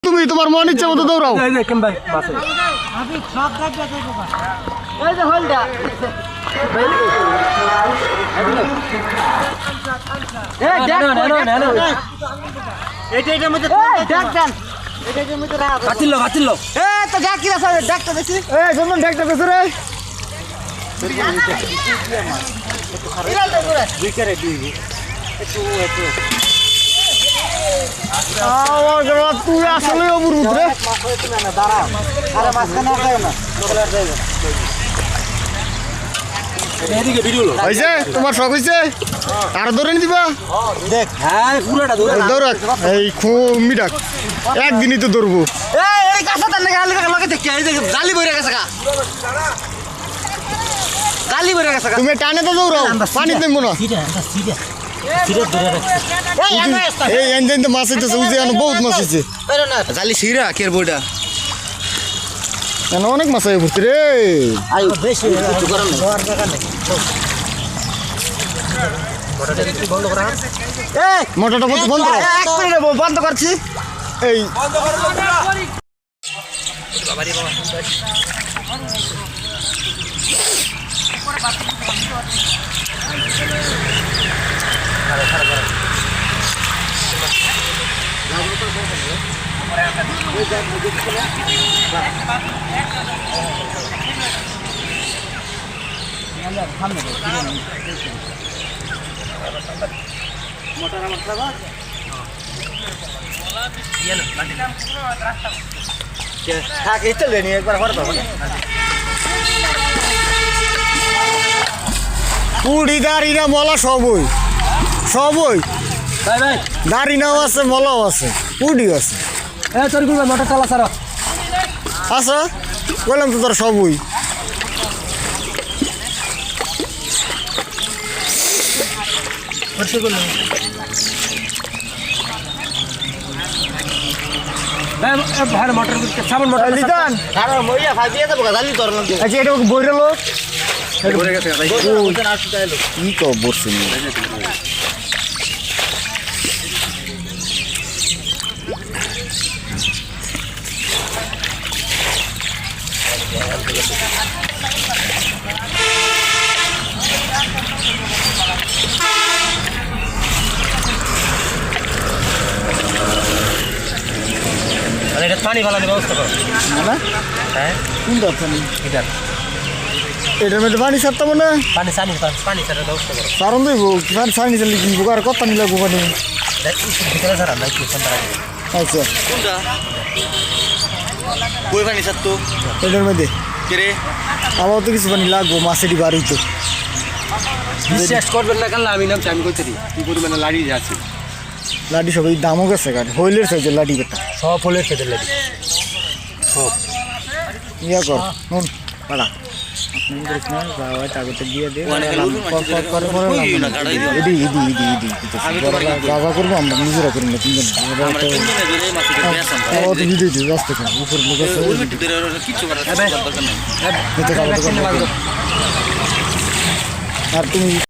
তুমি তোমার মন ইচ্ছা মতো দৌড়াও। তুই আসলে অবরুদ্ধ রে। তোমার শখ হয়েছে আরো ধরে দিবা দৌড়াক এই খুমি ডাক একদিনই তো ধরবো। তুমি টানে তো দৌড়াও পানি দেবো না। মাছ হইতেছে বহুত মাছ হয়েছে জালি সিরা কের বইটা অনেক মাছ হয়ে ঘুরছে রে। মোটরটা বন্ধ করছি এই পুড়ি দাঁড়ি না মলা সবই দাঁড়ি নাও আছে মলাও আছে পুড়িও আছে। মোটর চালা সারা আচ্ছা বললাম তো তোর সবই এটা বইরেলো কি কব বসছি পানি ভালো ব্যবস্থা করো না কোন পানি এটার মধ্যে পানি ছাড়তাম না পানি পানি ছাড়ার ব্যবস্থা করো কারণ দেবো পানি ছাড়ি চালি কি আর কত পানি লাগবো পানি। আচ্ছা কই পানি ছাড় তো এটার মধ্যে কে আমার তো কিছু পানি লাগবো মাছেরই বাড়ি তো বিশ্বাস করবেন না কাল আমি নাম আমি কইতে দিই কি পরিমাণে লাড়ি যাচ্ছে লাডি সবাই দামও গেছে গাড়ি হইলের সাইজের লাডি বেটা সব ফুলের খেতে লাড়ি সব ইয়া কর নুন পাড়া গাজা করবো আমরা নিজেরা করবো তিনজন আর তুমি